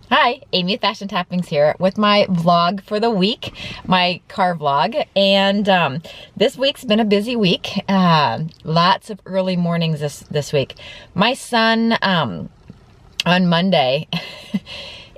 Hi, Amy with Fashion Toppings here with my vlog for the week, my car vlog. And this week's been a busy week. Lots of early mornings this week. My son on Monday,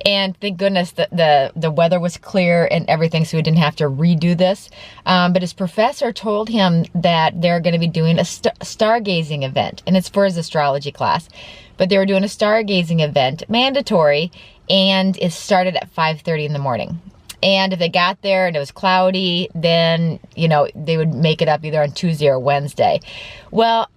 and thank goodness the weather was clear and everything, so we didn't have to redo this. But his professor told him that they're going to be doing a stargazing event, and it's for his astrology class. But they were doing a stargazing event, mandatory, and it started at 5:30 in the morning. And if they got there and it was cloudy, then, they would make it up either on Tuesday or Wednesday. Well,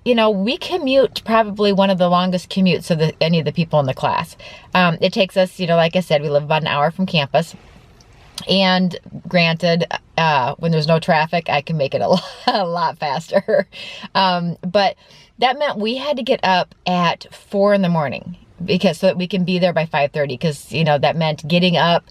we commute probably one of the longest commutes of any of the people in the class. It takes us, like I said, we live about an hour from campus. And granted, when there's no traffic, I can make it a lot faster. But that meant we had to get up at 4 in the morning so that we can be there by 5:30. Because, that meant getting up,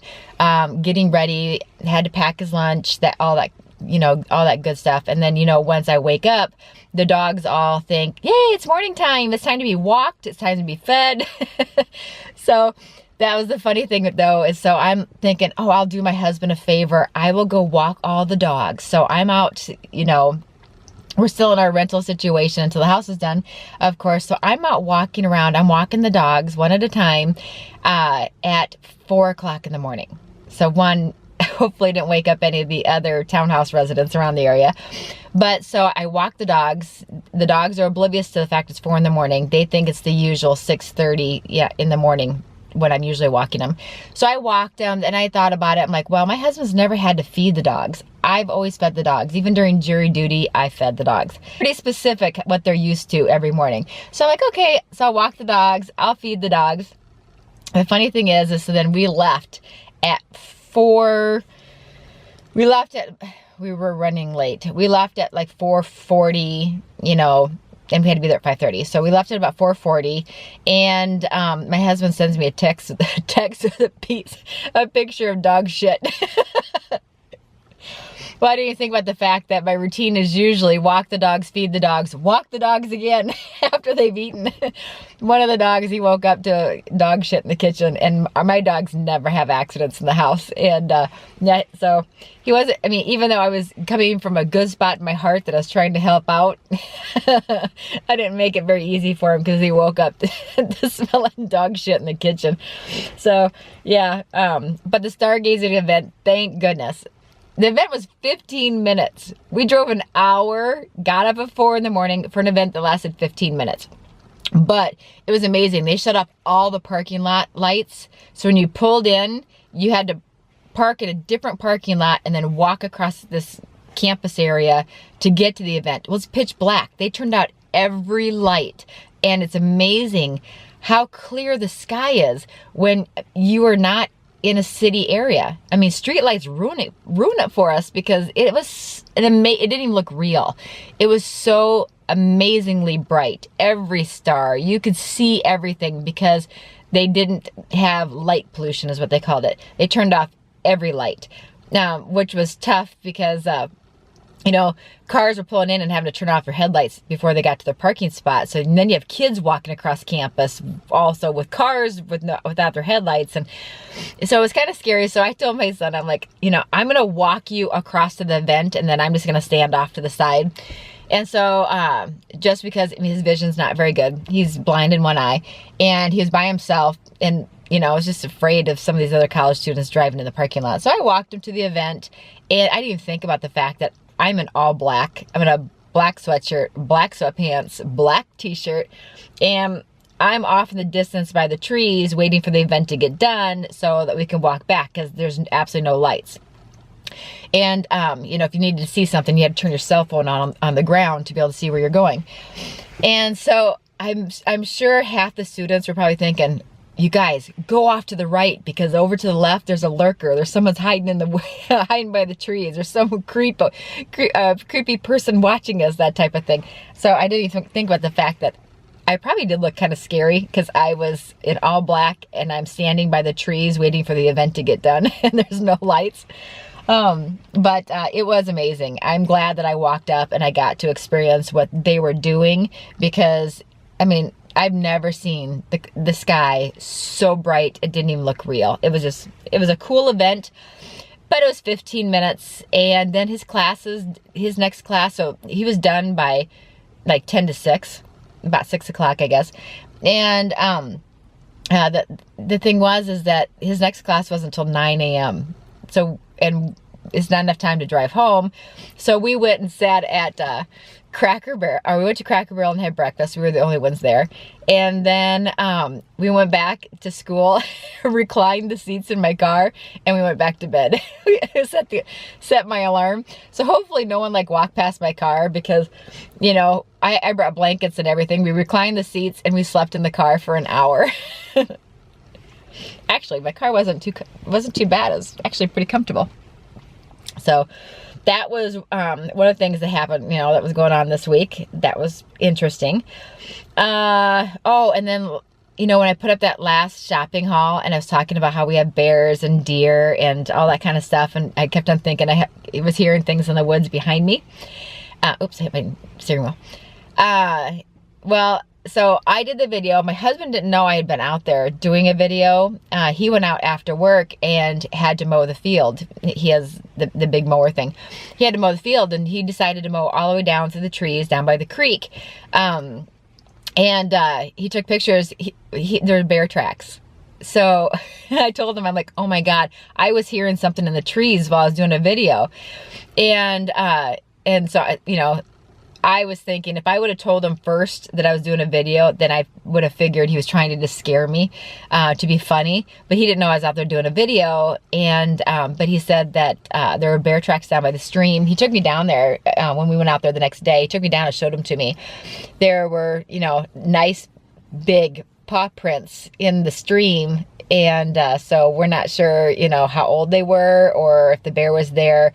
getting ready, had to pack his lunch, all that good stuff. And then, once I wake up, the dogs all think, yay, it's morning time. It's time to be walked. It's time to be fed. So that was the funny thing, though, is so I'm thinking, oh, I'll do my husband a favor. I will go walk all the dogs. So I'm out, we're still in our rental situation until the house is done, of course. So I'm out walking around. I'm walking the dogs one at a time at 4 o'clock in the morning. So hopefully didn't wake up any of the other townhouse residents around the area. But so I walk the dogs. The dogs are oblivious to the fact it's 4 in the morning. They think it's the usual 6:30 in the morning when I'm usually walking them. So I walked them and I thought about it. I'm like, well, my husband's never had to feed the dogs. I've always fed the dogs. Even during jury duty, I fed the dogs. Pretty specific what they're used to every morning. So I'm like, okay, so I'll walk the dogs. I'll feed the dogs. The funny thing is so then we left at 4. We were running late. We left at like 4:40, and we had to be there at 5:30. So we left at about 4:40, and my husband sends me a text with a picture of dog shit. Why do you think about the fact that my routine is usually walk the dogs, feed the dogs, walk the dogs again after they've eaten? One of the dogs, he woke up to dog shit in the kitchen, and my dogs never have accidents in the house. And so he wasn't, even though I was coming from a good spot in my heart that I was trying to help out, I didn't make it very easy for him because he woke up to smelling dog shit in the kitchen. So yeah, but the stargazing event, thank goodness. The event was 15 minutes. We drove an hour, got up at 4 in the morning for an event that lasted 15 minutes. But it was amazing. They shut off all the parking lot lights. So when you pulled in, you had to park at a different parking lot and then walk across this campus area to get to the event. It was pitch black. They turned out every light. And it's amazing how clear the sky is when you are not in a city area. Street lights ruin it for us because it didn't even look real. It was so amazingly bright. Every star, you could see everything because they didn't have light pollution, is what they called it. They turned off every light, which was tough because cars were pulling in and having to turn off their headlights before they got to their parking spot. So then you have kids walking across campus also with cars without their headlights. And so it was kind of scary. So I told my son, I'm like, I'm going to walk you across to the event and then I'm just going to stand off to the side. And so just because his vision's not very good, he's blind in one eye, and he was by himself, and I was just afraid of some of these other college students driving in the parking lot. So I walked him to the event, and I didn't even think about the fact that I'm in all black. I'm in a black sweatshirt, black sweatpants, black t-shirt, and I'm off in the distance by the trees waiting for the event to get done so that we can walk back because there's absolutely no lights. And, if you needed to see something, you had to turn your cell phone on the ground to be able to see where you're going. And so I'm sure half the students were probably thinking, you guys, go off to the right because over to the left, there's a lurker. There's someone's hiding hiding by the trees. There's some creepy person watching us, that type of thing. So I didn't even think about the fact that I probably did look kind of scary because I was in all black and I'm standing by the trees waiting for the event to get done and there's no lights. But it was amazing. I'm glad that I walked up and I got to experience what they were doing because, I've never seen the sky so bright it didn't even look real. It was a cool event, but it was 15 minutes. And then his next class, so he was done by like 10 to 6, about 6 o'clock, I guess. And the thing is that his next class wasn't until 9 a.m. So, and it's not enough time to drive home. So we went and sat at Cracker Barrel, or we went to Cracker Barrel and had breakfast. We were the only ones there. And then we went back to school, reclined the seats in my car, and we went back to bed. set my alarm. So hopefully no one like walked past my car, because, you know, I brought blankets and everything. We reclined the seats and we slept in the car for an hour. Actually, my car wasn't too bad. It was actually pretty comfortable. So that was one of the things that happened, you know, that was going on this week. That was interesting. Oh, and then, you know, when I put up that last shopping haul and I was talking about how we have bears and deer and all that kind of stuff, and I kept on thinking I was hearing things in the woods behind me. Oops, I hit my steering wheel. Well, so I did the video. My husband didn't know I had been out there doing a video. He went out after work and had to mow the field. He has the big mower thing. He had to mow the field, and he decided to mow all the way down through the trees down by the creek. And he took pictures. There were bear tracks. So I told him, I'm like, oh my God, I was hearing something in the trees while I was doing a video. And so, you know, I was thinking if I would have told him first that I was doing a video, then I would have figured he was trying to just scare me, to be funny. But he didn't know I was out there doing a video. And but he said that there were bear tracks down by the stream. He took me down there when we went out there the next day. He took me down and showed them to me. There were, you know, nice big paw prints in the stream. And so we're not sure, you know, how old they were or if the bear was there.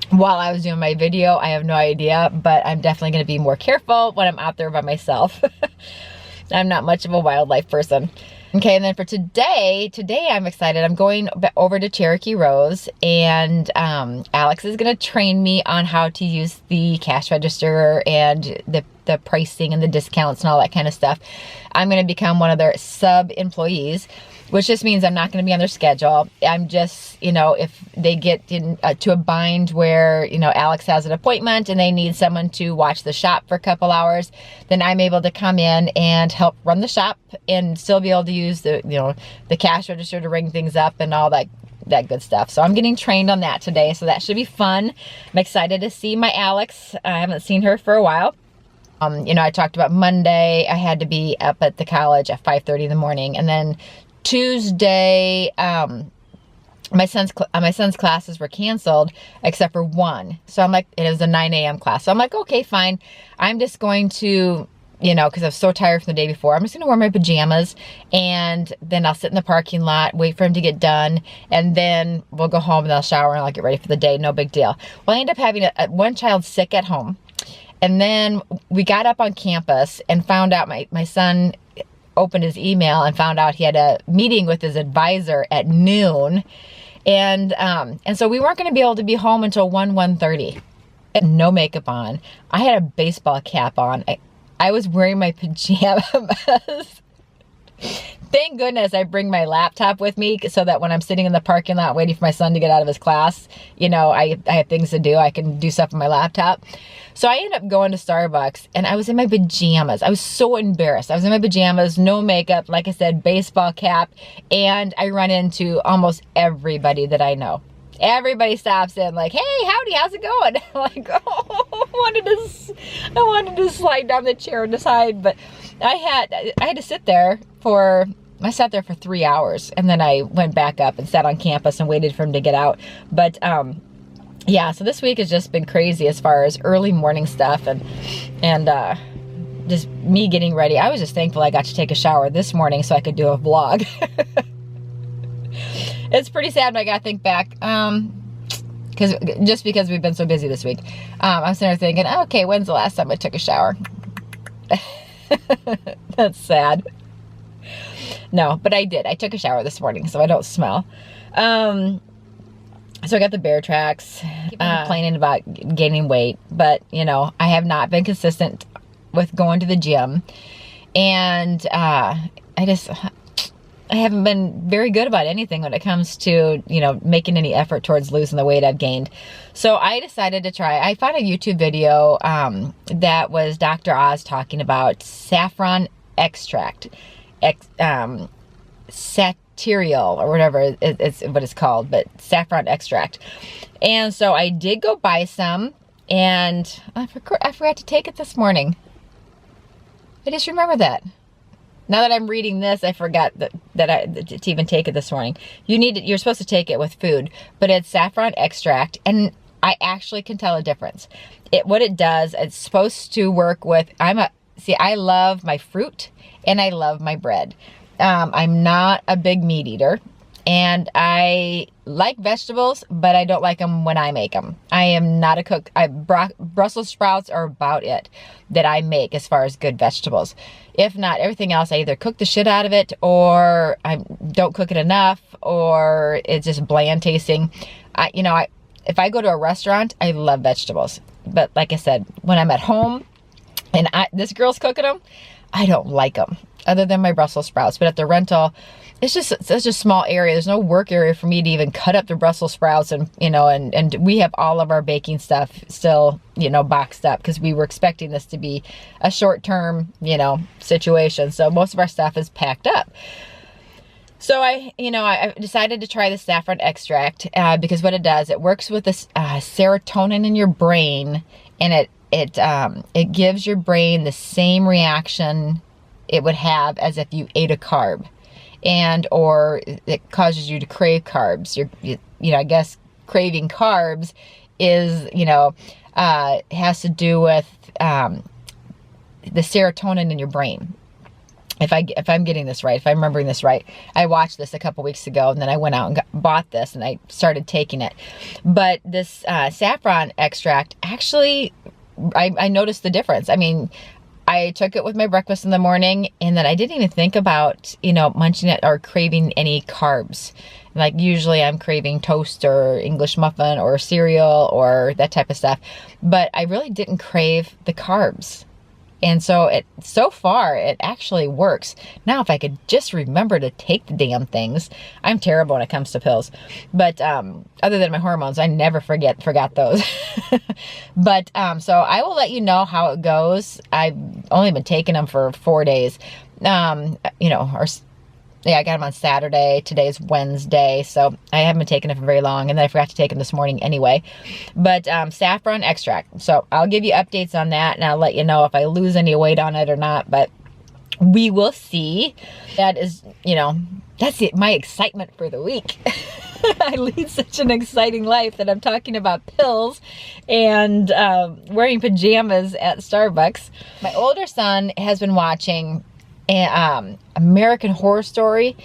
While I was doing my video, I have no idea, but I'm definitely going to be more careful when I'm out there by myself. I'm not much of a wildlife person. Okay, and then for today I'm excited. I'm going over to Cherokee Rose, and Alex is going to train me on how to use the cash register and the pricing and the discounts and all that kind of stuff. I'm going to become one of their sub-employees, which just means I'm not going to be on their schedule. I'm just, you know, if they get in, to a bind where, you know, Alex has an appointment and they need someone to watch the shop for a couple hours, then I'm able to come in and help run the shop and still be able to use the, you know, the cash register to ring things up and all that good stuff. So I'm getting trained on that today. So that should be fun. I'm excited to see my Alex. I haven't seen her for a while. You know, I talked about Monday, I had to be up at the college at 5:30 in the morning, and then Tuesday, my son's classes were canceled except for one. So I'm like, it was a 9 a.m. class. So I'm like, okay, fine. I'm just going to, you know, because I was so tired from the day before, I'm just going to wear my pajamas, and then I'll sit in the parking lot, wait for him to get done, and then we'll go home and I'll shower and I'll get ready for the day. No big deal. Well, I ended up having one child sick at home. And then we got up on campus and found out my son opened his email and found out he had a meeting with his advisor at noon. And so we weren't going to be able to be home until 1:30. No makeup on. I had a baseball cap on. I was wearing my pajamas. Thank goodness I bring my laptop with me so that when I'm sitting in the parking lot waiting for my son to get out of his class, you know, I have things to do. I can do stuff on my laptop. So I ended up going to Starbucks and I was in my pajamas. I was so embarrassed. I was in my pajamas, no makeup, like I said, baseball cap, and I run into almost everybody that I know. Everybody stops in like, hey, howdy, how's it going? I'm like, oh, I wanted to slide down the chair and decide, but I had to sit there I sat there for 3 hours, and then I went back up and sat on campus and waited for him to get out. But yeah, so this week has just been crazy as far as early morning stuff and just me getting ready. I was just thankful I got to take a shower this morning so I could do a vlog. It's pretty sad when I gotta think back, because we've been so busy this week. I'm sitting there thinking, okay, when's the last time I took a shower? That's sad. No, but I did. I took a shower this morning, so I don't smell. So I got the bear tracks. Keep complaining about gaining weight, but you know, I have not been consistent with going to the gym. And I haven't been very good about anything when it comes to, you know, making any effort towards losing the weight I've gained. So I decided to try. I found a YouTube video that was Dr. Oz talking about saffron extract, Saterial or whatever it's what it's called, but saffron extract. And so I did go buy some, and I forgot to take it this morning. I just remember that. Now that I'm reading this, I forgot to even take it this morning. You're supposed to take it with food, but it's saffron extract, and I actually can tell a difference. What it does, it's supposed to work with, I love my fruit and I love my bread. I'm not a big meat eater, and I like vegetables, but I don't like them when I make them. I am not a cook. Brussels sprouts are about it that I make as far as good vegetables. If not, everything else, I either cook the shit out of it, or I don't cook it enough, or it's just bland tasting. If I go to a restaurant, I love vegetables. But like I said, when I'm at home and this girl's cooking them, I don't like them, other than my Brussels sprouts. But at the rental, it's just such a small area. There's no work area for me to even cut up the Brussels sprouts, and and we have all of our baking stuff still, boxed up, because we were expecting this to be a short-term, situation. So most of our stuff is packed up. So I decided to try the saffron extract because what it does, it works with this serotonin in your brain, and it gives your brain the same reaction it would have as if you ate a carb. Or it causes you to crave carbs. I guess craving carbs is, has to do with the serotonin in your brain. If I'm getting this right, if I'm remembering this right. I watched this a couple weeks ago, and then I went out and bought this, and I started taking it. But this saffron extract, actually, I noticed the difference. I mean, I took it with my breakfast in the morning, and then I didn't even think about, munching it or craving any carbs. Like usually I'm craving toast or English muffin or cereal or that type of stuff. But I really didn't crave the carbs. And so far, it actually works. Now, if I could just remember to take the damn things. I'm terrible when it comes to pills. But other than my hormones, I never forgot those. But so I will let you know how it goes. I've only been taking them for 4 days. I got them on Saturday. Today's Wednesday, so I haven't been taking it for very long, and then I forgot to take them this morning anyway. But saffron extract. So I'll give you updates on that, and I'll let you know if I lose any weight on it or not, but we will see. That is, that's it, my excitement for the week. I lead such an exciting life that I'm talking about pills and wearing pajamas at Starbucks. My older son has been watching American Horror Story.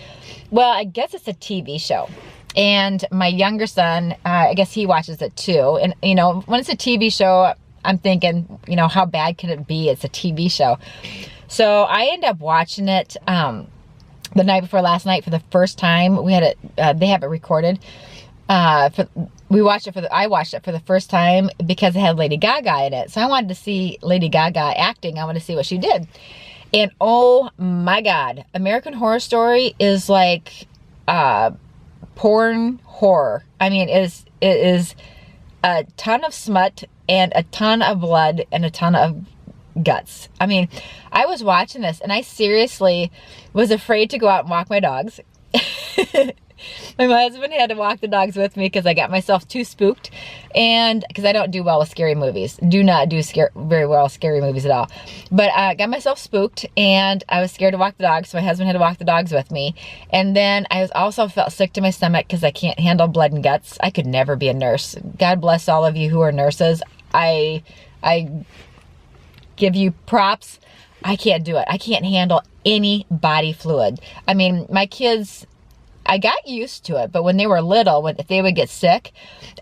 Well, I guess it's a TV show. And my younger son, I guess he watches it too. And, when it's a TV show, I'm thinking, how bad can it be? It's a TV show. So I end up watching it the night before last night for the first time. We had it, they have it recorded. I watched it for the first time because it had Lady Gaga in it. So I wanted to see Lady Gaga acting. I wanted to see what she did. And oh my God, American Horror Story is like porn horror. I mean, it is a ton of smut and a ton of blood and a ton of guts. I mean, I was watching this and I seriously was afraid to go out and walk my dogs. My husband had to walk the dogs with me because I got myself too spooked, and because I don't do well with scary movies. Do not do very well with scary movies at all. But I got myself spooked, and I was scared to walk the dogs, so my husband had to walk the dogs with me. And then I also felt sick to my stomach because I can't handle blood and guts. I could never be a nurse. God bless all of you who are nurses. I give you props. I can't do it. I can't handle any body fluid. I mean, my kids, I got used to it, but when they were little, if they would get sick,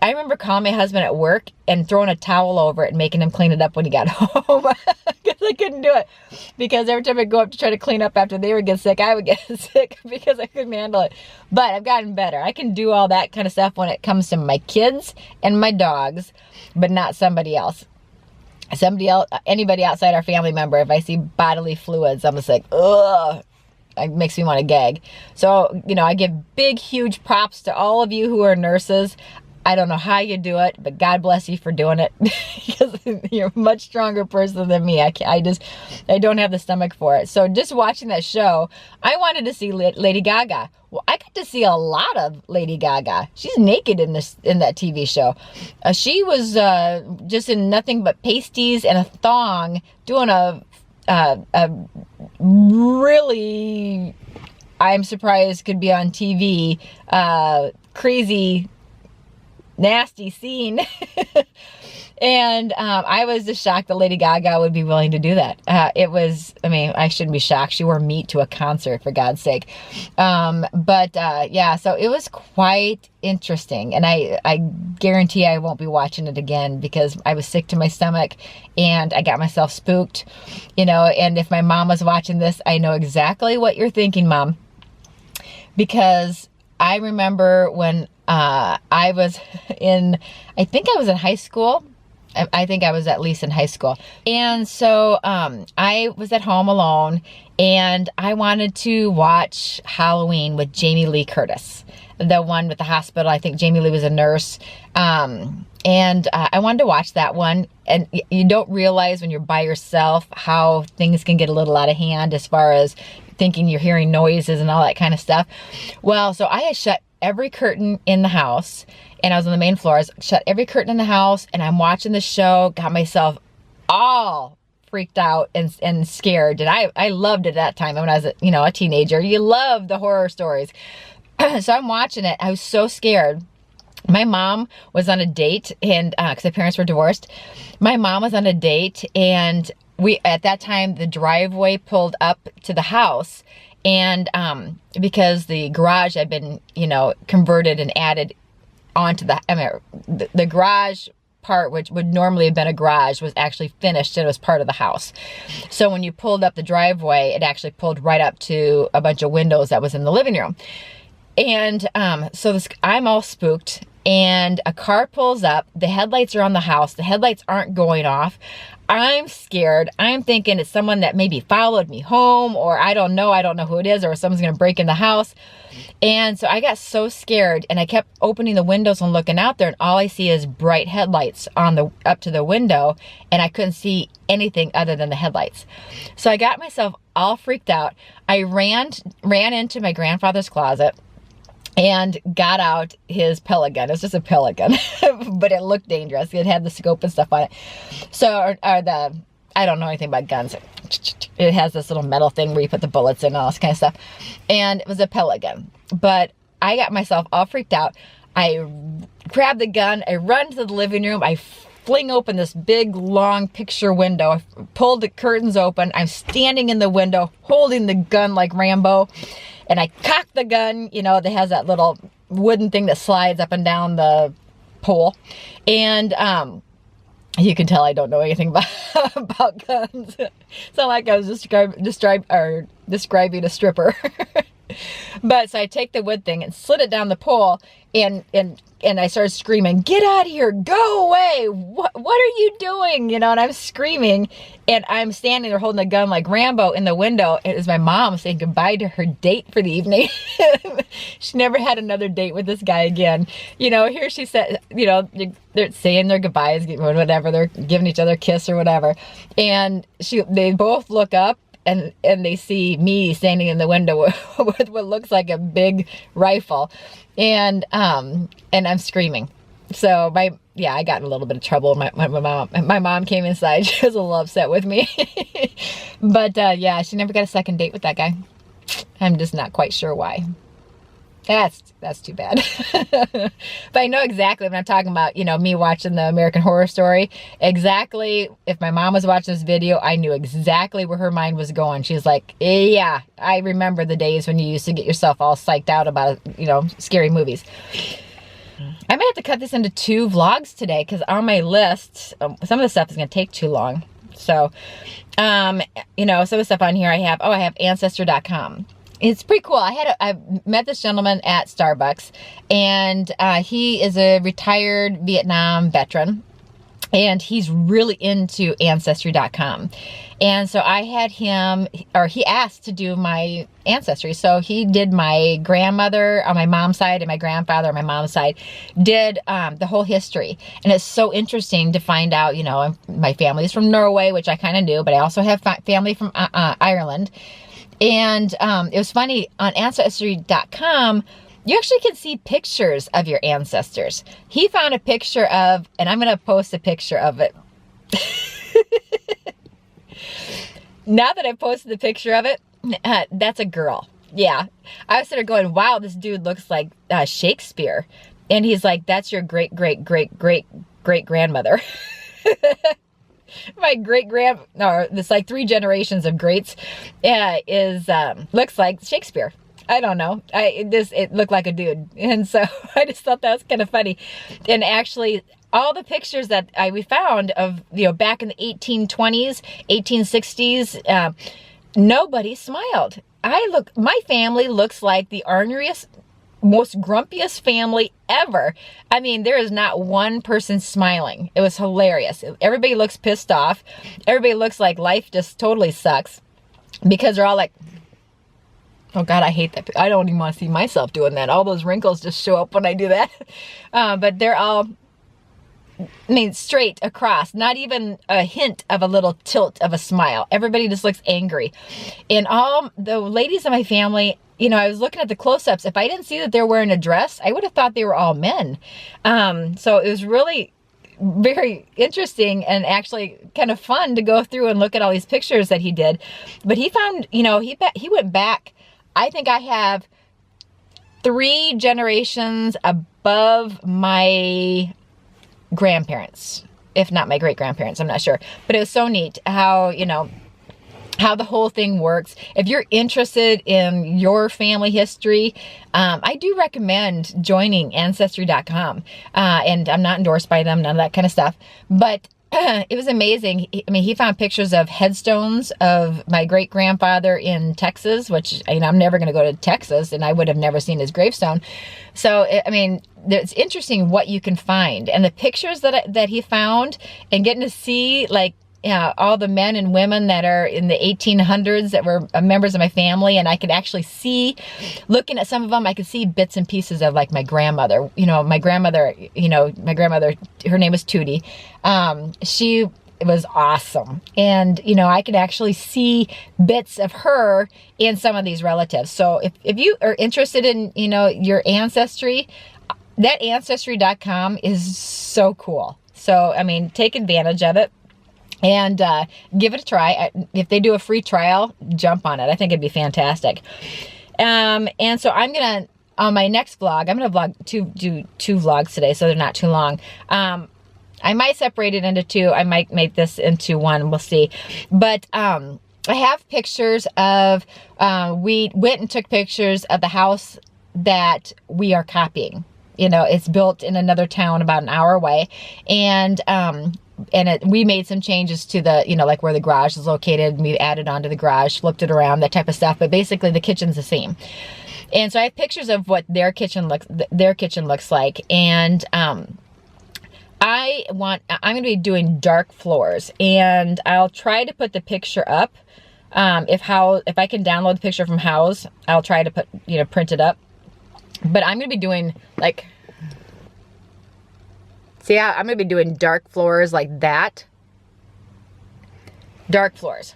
I remember calling my husband at work and throwing a towel over it and making him clean it up when he got home because I couldn't do it. Because every time I'd go up to try to clean up after they would get sick, I would get sick because I couldn't handle it. But I've gotten better. I can do all that kind of stuff when it comes to my kids and my dogs, but not somebody else. somebody else, anybody outside our family member, if I see bodily fluids, I'm just like, ugh. It makes me want to gag. So, you know, I give big, huge props to all of you who are nurses. I don't know how you do it, but God bless you for doing it because you're a much stronger person than me. I don't have the stomach for it. So just watching that show, I wanted to see Lady Gaga. Well, I got to see a lot of Lady Gaga. She's naked in that TV show. She was just in nothing but pasties and a thong doing a really, I'm surprised could be on TV, crazy, nasty scene. And I was just shocked that Lady Gaga would be willing to do that. It was, I mean, I shouldn't be shocked. She wore meat to a concert, for God's sake. Yeah, so it was quite interesting. And I guarantee I won't be watching it again because I was sick to my stomach and I got myself spooked, you know. And if my mom was watching this, I know exactly what you're thinking, Mom. Because I remember when I was I think I was in high school. I think I was at least in high school. And so I was at home alone and I wanted to watch Halloween with Jamie Lee Curtis, the one with the hospital. I think Jamie Lee was a nurse. And I wanted to watch that one. And you don't realize when you're by yourself how things can get a little out of hand as far as thinking you're hearing noises and all that kind of stuff. Well, so I had shut every curtain in the house, and I was on the main floor. I shut every curtain in the house, and I'm watching the show, got myself all freaked out and scared. And I loved it at that time when I was a teenager. You love the horror stories. So I'm watching it. I was so scared. My mom was on a date, and because my parents were divorced, my mom was on a date, and at that time the driveway pulled up to the house, and because the garage had been converted and added onto the garage part, which would normally have been a garage, was actually finished and it was part of the house. So when you pulled up the driveway, it actually pulled right up to a bunch of windows that was in the living room. And so I'm all spooked, and a car pulls up. The headlights are on the house. The headlights aren't going off. I'm scared. I'm thinking it's someone that maybe followed me home, or I don't know who it is, or someone's going to break in the house. And so I got so scared, and I kept opening the windows and looking out there, and all I see is bright headlights up to the window, and I couldn't see anything other than the headlights. So I got myself all freaked out. I ran into my grandfather's closet and got out his pellet gun. It was just a pellet gun, but it looked dangerous. It had the scope and stuff on it. So, I don't know anything about guns. It has this little metal thing where you put the bullets in and all this kind of stuff. And it was a pellet gun. But I got myself all freaked out. I grabbed the gun. I run to the living room. I fling open this big, long picture window. I pulled the curtains open. I'm standing in the window holding the gun like Rambo. And I cocked the gun, that has that little wooden thing that slides up and down the pole. And you can tell I don't know anything about guns. It's not like I was describing a stripper. But so I take the wood thing and slid it down the pole, and I started screaming, "Get out of here! Go away! What are you doing?" And I'm screaming, and I'm standing there holding a gun like Rambo in the window. It was my mom saying goodbye to her date for the evening. She never had another date with this guy again. Here she said, they're saying their goodbyes, whatever, they're giving each other a kiss or whatever, and they both look up. And they see me standing in the window with what looks like a big rifle, and I'm screaming. So I got in a little bit of trouble. My mom came inside. She was a little upset with me, but she never got a second date with that guy. I'm just not quite sure why. That's too bad. But I know exactly when I'm talking about, me watching the American Horror Story, exactly. If my mom was watching this video, I knew exactly where her mind was going. She's like, yeah, I remember the days when you used to get yourself all psyched out about, scary movies. I might have to cut this into 2 vlogs today, because on my list, some of the stuff is going to take too long. So, some of the stuff on here I have Ancestor.com. It's pretty cool. I met this gentleman at Starbucks, and he is a retired Vietnam veteran. And he's really into Ancestry.com. And so I had him, or he asked to do my ancestry. So he did my grandmother on my mom's side and my grandfather on my mom's side, did the whole history. And it's so interesting to find out, you know, my family is from Norway, which I kind of knew, but I also have family from Ireland. And it was funny, on Ancestry.com, you actually can see pictures of your ancestors. He found a picture of, and I'm going to post a picture of it. Now that I posted the picture of it, that's a girl. Yeah. I was sort of going, wow, this dude looks like Shakespeare. And he's like, that's your great, great, great, great, great grandmother. My no, this like 3 generations of greats looks like Shakespeare. I don't know. It looked like a dude. And so I just thought that was kind of funny. And actually, all the pictures that we found of, you know, back in the 1820s, 1860s, nobody smiled. My family looks like the orneriest, most grumpiest family ever. I mean, there is not one person smiling. It was hilarious. Everybody looks pissed off. Everybody looks like life just totally sucks, because they're all like, oh God, I hate that. I don't even want to see myself doing that. All those wrinkles just show up when I do that. But they're all, I mean, straight across, not even a hint of a little tilt of a smile. Everybody just looks angry. And all the ladies in my family, you know, I was looking at the close-ups. If I didn't see that they're wearing a dress, I would have thought they were all men. So it was really very interesting and actually kind of fun to go through and look at all these pictures that he did. But he found, you know, he went back, I think I have 3 generations above my grandparents, if not my great-grandparents, I'm not sure. But it was so neat how, you know, how the whole thing works. If you're interested in your family history, I do recommend joining Ancestry.com. And I'm not endorsed by them, none of that kind of stuff. But it was amazing. I mean, he found pictures of headstones of my great-grandfather in Texas, which, you know, I'm never going to go to Texas, and I would have never seen his gravestone. So, I mean, it's interesting what you can find. And the pictures that he found, and getting to see, like, all the men and women that are in the 1800s that were members of my family, and I could actually see, looking at some of them, I could see bits and pieces of, like, my grandmother. You know, my grandmother, her name was Tootie. She was awesome. And, you know, I could actually see bits of her in some of these relatives. So if you are interested in, you know, your ancestry, that Ancestry.com is so cool. So, I mean, take advantage of it. And give it a try. If they do a free trial, jump on it. I think it'd be fantastic. And so I'm going to, on my next vlog, I'm going to do two vlogs today, so they're not too long. I might separate it into 2. I might make this into 1. We'll see. But I have pictures of, we went and took pictures of the house that we are copying. You know, it's built in another town about an hour away. And we made some changes to the, you know, like where the garage is located. And we added onto the garage, flipped it around, that type of stuff. But basically, the kitchen's the same. And so I have pictures of what their kitchen looks like. And I'm going to be doing dark floors, and I'll try to put the picture up. If I can download the picture from House, I'll try to print it up. But I'm going to be doing like, see how I'm going to be doing dark floors like that. Dark floors.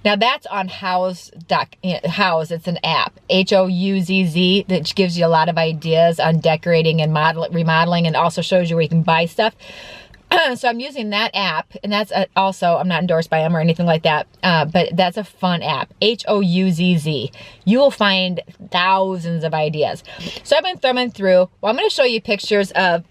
Now that's on Houzz. Houzz, it's an app, Houzz, that gives you a lot of ideas on decorating and remodeling, and also shows you where you can buy stuff. So I'm using that app, and that's also, I'm not endorsed by them or anything like that, but that's a fun app, Houzz. You will find thousands of ideas. So I've been thumbing through. Well, I'm going to show you pictures of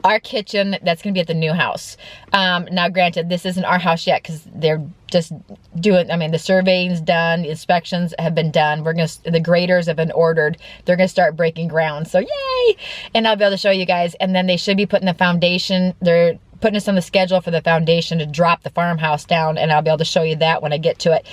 our kitchen that's going to be at the new house. Now, granted, this isn't our house yet because they're just doing, I mean, the surveying's done, the inspections have been done. The graders have been ordered. They're going to start breaking ground. So yay! And I'll be able to show you guys. And then they should be putting the foundation. They're putting us on the schedule for the foundation to drop the farmhouse down, and I'll be able to show you that when I get to it,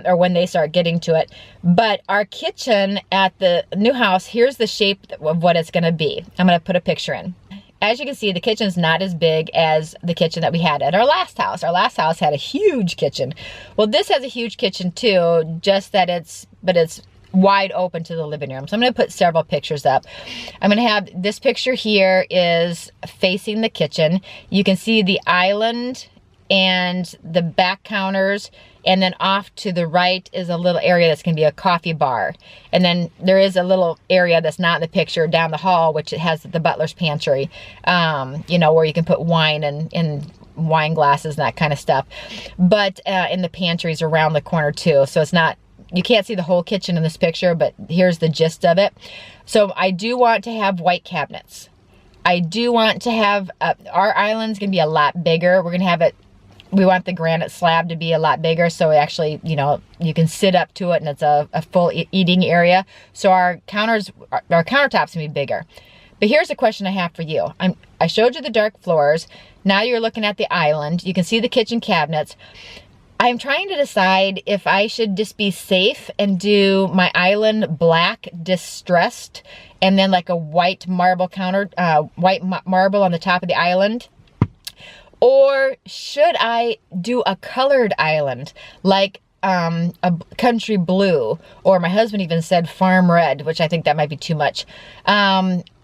or when they start getting to it. But our kitchen at the new house, here's the shape of what it's going to be. I'm going to put a picture in. as you can see, the kitchen's not as big as the kitchen that we had at our last house. Our last house had a huge kitchen. Well, this has a huge kitchen too, just that it's wide open to the living room. So I'm gonna put several pictures up. I'm gonna have this picture here is facing the kitchen. You can see the island and the back counters, and then off to the right is a little area that's gonna be a coffee bar. And then there is a little area that's not in the picture down the hall, which it has the butler's pantry, you know, where you can put wine and wine glasses and that kind of stuff. But in the pantries around the corner too. So it's not, you can't see the whole kitchen in this picture, but here's the gist of it. So I do want to have white cabinets. I do want to have, our island's gonna be a lot bigger. We're gonna have it, we want the granite slab to be a lot bigger, so it actually, you know, you can sit up to it and it's a full eating area. So our countertops can be bigger. But here's a question I have for you. I showed you the dark floors. Now you're looking at the island. You can see the kitchen cabinets. I'm trying to decide if I should just be safe and do my island black distressed and then like a white marble counter, white marble on the top of the island. Or should I do a colored island like a country blue, or my husband even said farm red, which I think that might be too much.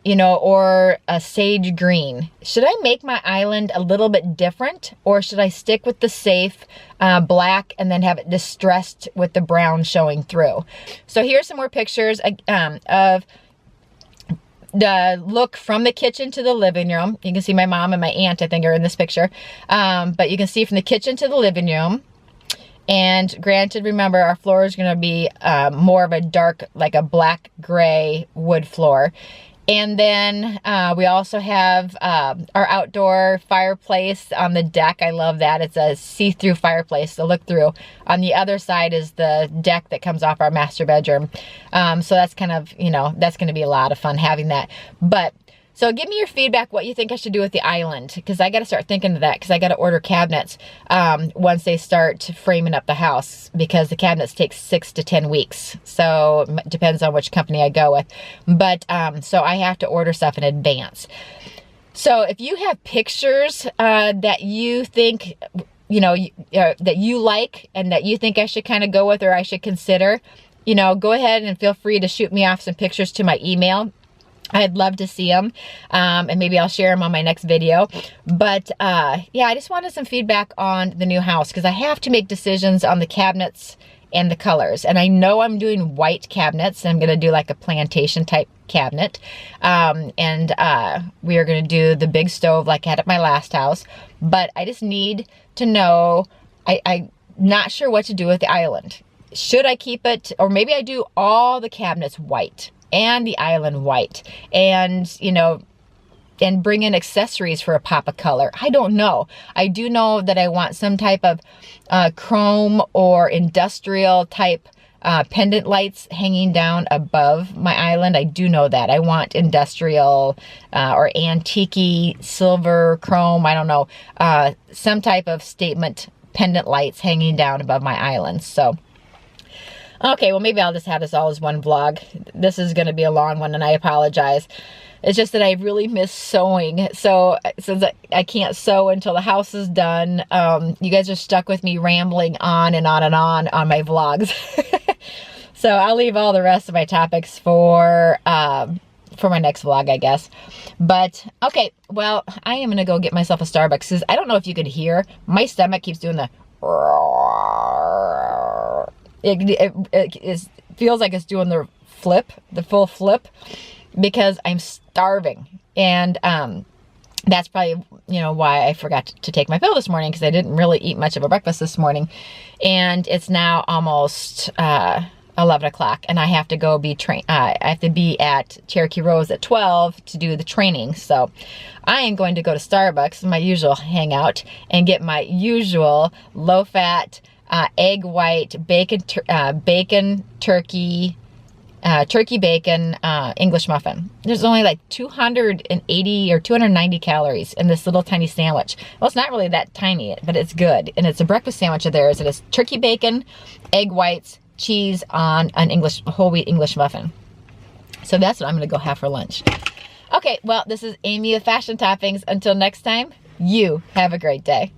You know, or a sage green. Should I make my island a little bit different, or should I stick with the safe black and then have it distressed with the brown showing through? So here's some more pictures of the look from the kitchen to the living room. You can see my mom and my aunt, I think, are in this picture. But you can see from the kitchen to the living room. And granted, remember, our floor is going to be more of a dark, like a black gray wood floor. And then we also have our outdoor fireplace on the deck. I love that. It's a see-through fireplace to look through. On the other side is the deck that comes off our master bedroom. So that's kind of, you know, that's going to be a lot of fun having that. But so give me your feedback, what you think I should do with the island, because I got to start thinking of that, because I got to order cabinets once they start framing up the house, because the cabinets take 6 to 10 weeks. So it depends on which company I go with. But so I have to order stuff in advance. So if you have pictures that you think, you know, that you like and that you think I should kind of go with or I should consider, you know, go ahead and feel free to shoot me off some pictures to my email. I'd love to see them, and maybe I'll share them on my next video. But yeah, I just wanted some feedback on the new house, because I have to make decisions on the cabinets and the colors. And I know I'm doing white cabinets. I'm going to do like a plantation type cabinet. And we are going to do the big stove like I had at my last house. But I just need to know, I'm not sure what to do with the island. Should I keep it, or maybe I do all the cabinets white and the island white, and, you know, and bring in accessories for a pop of color. I don't know. I do know that I want some type of chrome or industrial type pendant lights hanging down above my island. I do know that. I want industrial or antique silver, chrome, I don't know, some type of statement pendant lights hanging down above my island. So okay, well, maybe I'll just have this all as one vlog. This is going to be a long one, and I apologize. It's just that I really miss sewing. So since I can't sew until the house is done, you guys are stuck with me rambling on and on and on my vlogs. So I'll leave all the rest of my topics for my next vlog, I guess. But okay, well, I am going to go get myself a Starbucks, because I don't know if you could hear, my stomach keeps doing the it feels like it's doing the flip, the full flip, because I'm starving. And that's probably, you know, why I forgot to take my pill this morning, because I didn't really eat much of a breakfast this morning. And it's now almost 11 o'clock, and I have to go I have to be at Cherokee Rose at 12 to do the training. So I am going to go to Starbucks, my usual hangout, and get my usual low-fat egg white bacon turkey bacon English muffin. There's only like 280 or 290 calories in this little tiny sandwich. Well, it's not really that tiny, but it's good. And it's a breakfast sandwich of theirs. It is turkey bacon, egg whites, cheese on an whole wheat English muffin. So that's what I'm going to go have for lunch. Okay, well, this is Amy of Fashion Toppings. Until next time, you have a great day.